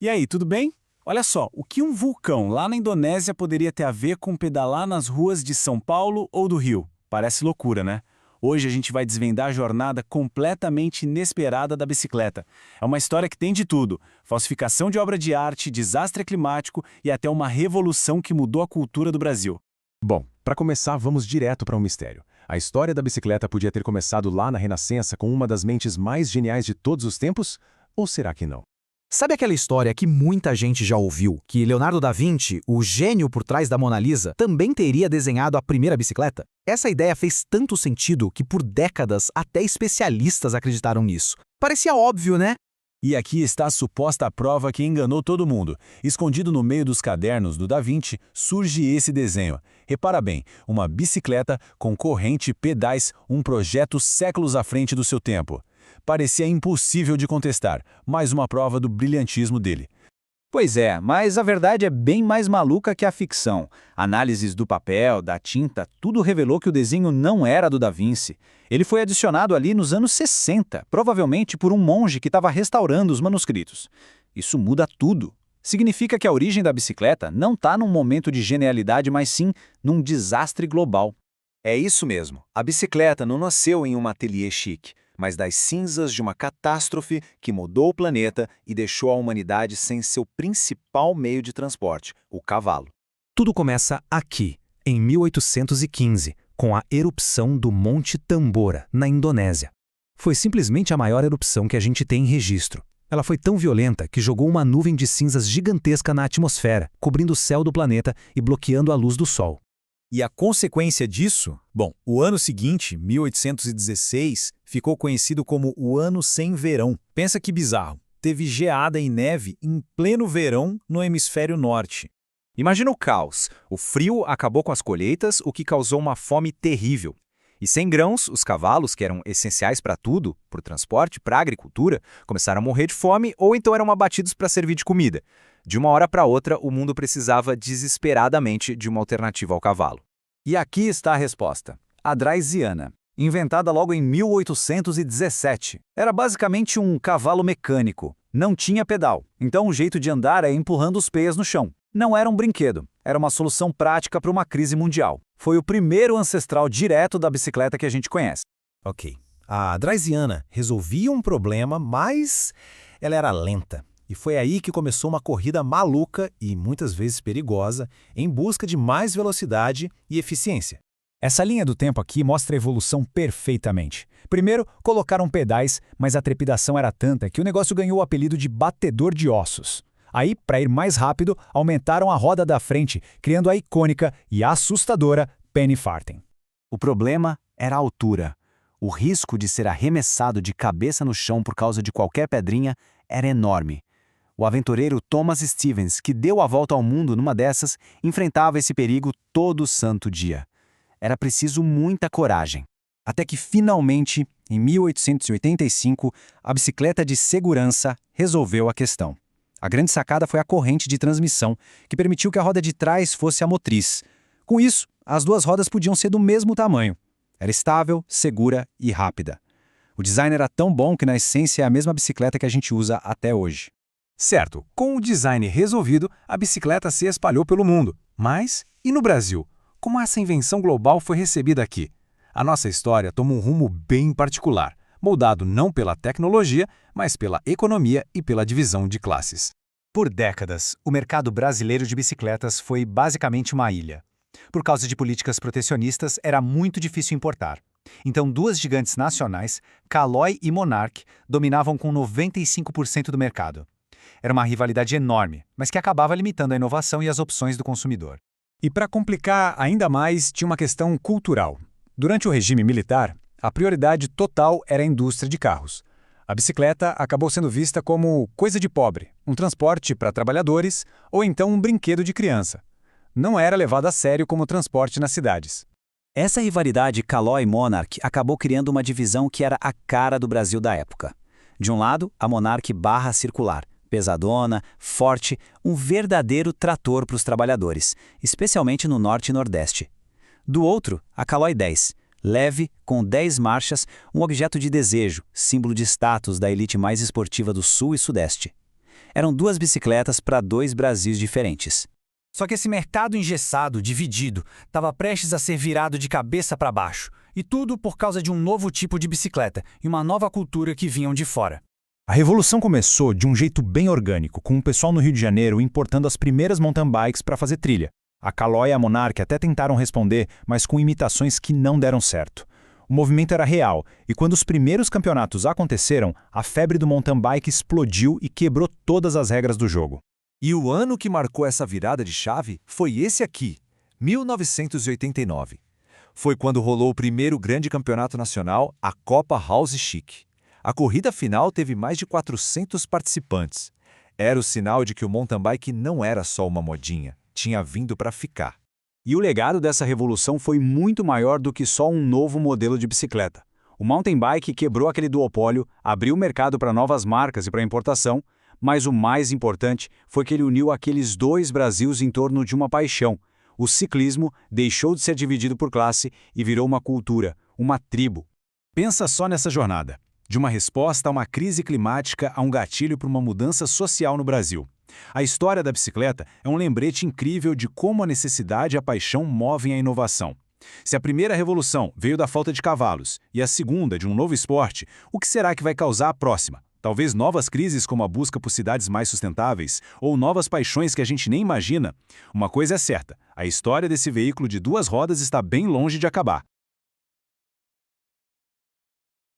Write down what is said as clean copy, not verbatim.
E aí, tudo bem? Olha só, o que um vulcão lá na Indonésia poderia ter a ver com pedalar nas ruas de São Paulo ou do Rio? Parece loucura, né? Hoje a gente vai desvendar a jornada completamente inesperada da bicicleta. É uma história que tem de tudo: falsificação de obra de arte, desastre climático e até uma revolução que mudou a cultura do Brasil. Bom, para começar, vamos direto para um mistério. A história da bicicleta podia ter começado lá na Renascença com uma das mentes mais geniais de todos os tempos? Ou será que não? Sabe aquela história que muita gente já ouviu, que Leonardo da Vinci, o gênio por trás da Mona Lisa, também teria desenhado a primeira bicicleta? Essa ideia fez tanto sentido que por décadas até especialistas acreditaram nisso. Parecia óbvio, né? E aqui está a suposta prova que enganou todo mundo. Escondido no meio dos cadernos do Da Vinci, surge esse desenho. Repara bem, uma bicicleta com corrente e pedais, um projeto séculos à frente do seu tempo. Parecia impossível de contestar, mais uma prova do brilhantismo dele. Pois é, mas a verdade é bem mais maluca que a ficção. Análises do papel, da tinta, tudo revelou que o desenho não era do Da Vinci. Ele foi adicionado ali nos anos 60, provavelmente por um monge que estava restaurando os manuscritos. Isso muda tudo. Significa que a origem da bicicleta não está num momento de genialidade, mas sim num desastre global. É isso mesmo. A bicicleta não nasceu em um ateliê chique, mas das cinzas de uma catástrofe que mudou o planeta e deixou a humanidade sem seu principal meio de transporte, o cavalo. Tudo começa aqui, em 1815, com a erupção do Monte Tambora, na Indonésia. Foi simplesmente a maior erupção que a gente tem em registro. Ela foi tão violenta que jogou uma nuvem de cinzas gigantesca na atmosfera, cobrindo o céu do planeta e bloqueando a luz do Sol. E a consequência disso? Bom, o ano seguinte, 1816, ficou conhecido como o Ano Sem Verão. Pensa que bizarro. Teve geada e neve em pleno verão no hemisfério norte. Imagina o caos. O frio acabou com as colheitas, o que causou uma fome terrível. E sem grãos, os cavalos, que eram essenciais para tudo, para o transporte, para a agricultura, começaram a morrer de fome ou então eram abatidos para servir de comida. De uma hora para outra, o mundo precisava desesperadamente de uma alternativa ao cavalo. E aqui está a resposta. A draisiana, inventada logo em 1817. Era basicamente um cavalo mecânico. Não tinha pedal, então o jeito de andar é empurrando os pés no chão. Não era um brinquedo, era uma solução prática para uma crise mundial. Foi o primeiro ancestral direto da bicicleta que a gente conhece. Ok, a draisiana resolvia um problema, mas ela era lenta. E foi aí que começou uma corrida maluca e muitas vezes perigosa em busca de mais velocidade e eficiência. Essa linha do tempo aqui mostra a evolução perfeitamente. Primeiro, colocaram pedais, mas a trepidação era tanta que o negócio ganhou o apelido de batedor de ossos. Aí, para ir mais rápido, aumentaram a roda da frente, criando a icônica e assustadora penny farthing. O problema era a altura. O risco de ser arremessado de cabeça no chão por causa de qualquer pedrinha era enorme. O aventureiro Thomas Stevens, que deu a volta ao mundo numa dessas, enfrentava esse perigo todo santo dia. Era preciso muita coragem. Até que, finalmente, em 1885, a bicicleta de segurança resolveu a questão. A grande sacada foi a corrente de transmissão, que permitiu que a roda de trás fosse a motriz. Com isso, as duas rodas podiam ser do mesmo tamanho. Era estável, segura e rápida. O design era tão bom que, na essência, é a mesma bicicleta que a gente usa até hoje. Certo, com o design resolvido, a bicicleta se espalhou pelo mundo. Mas, e no Brasil? Como essa invenção global foi recebida aqui? A nossa história toma um rumo bem particular, moldado não pela tecnologia, mas pela economia e pela divisão de classes. Por décadas, o mercado brasileiro de bicicletas foi basicamente uma ilha. Por causa de políticas protecionistas, era muito difícil importar. Então, duas gigantes nacionais, Caloi e Monarch, dominavam com 95% do mercado. Era uma rivalidade enorme, mas que acabava limitando a inovação e as opções do consumidor. E para complicar ainda mais, tinha uma questão cultural. Durante o regime militar, a prioridade total era a indústria de carros. A bicicleta acabou sendo vista como coisa de pobre, um transporte para trabalhadores ou então um brinquedo de criança. Não era levada a sério como transporte nas cidades. Essa rivalidade Caloi-Monarch acabou criando uma divisão que era a cara do Brasil da época. De um lado, a Monarch barra circular, pesadona, forte, um verdadeiro trator para os trabalhadores, especialmente no norte e nordeste. Do outro, a Caloi 10, leve, com 10 marchas, um objeto de desejo, símbolo de status da elite mais esportiva do sul e sudeste. Eram duas bicicletas para dois Brasis diferentes. Só que esse mercado engessado, dividido, estava prestes a ser virado de cabeça para baixo. E tudo por causa de um novo tipo de bicicleta e uma nova cultura que vinham de fora. A revolução começou de um jeito bem orgânico, com o pessoal no Rio de Janeiro importando as primeiras mountain bikes para fazer trilha. A Caloi e a Monarch até tentaram responder, mas com imitações que não deram certo. O movimento era real, e quando os primeiros campeonatos aconteceram, a febre do mountain bike explodiu e quebrou todas as regras do jogo. E o ano que marcou essa virada de chave foi esse aqui, 1989. Foi quando rolou o primeiro grande campeonato nacional, a Copa House Chic. A corrida final teve mais de 400 participantes. Era o sinal de que o mountain bike não era só uma modinha, tinha vindo para ficar. E o legado dessa revolução foi muito maior do que só um novo modelo de bicicleta. O mountain bike quebrou aquele duopólio, abriu o mercado para novas marcas e para importação, mas o mais importante foi que ele uniu aqueles dois Brasils em torno de uma paixão. O ciclismo deixou de ser dividido por classe e virou uma cultura, uma tribo. Pensa só nessa jornada. De uma resposta a uma crise climática a um gatilho para uma mudança social no Brasil. A história da bicicleta é um lembrete incrível de como a necessidade e a paixão movem a inovação. Se a primeira revolução veio da falta de cavalos e a segunda de um novo esporte, o que será que vai causar a próxima? Talvez novas crises como a busca por cidades mais sustentáveis ou novas paixões que a gente nem imagina? Uma coisa é certa, a história desse veículo de duas rodas está bem longe de acabar.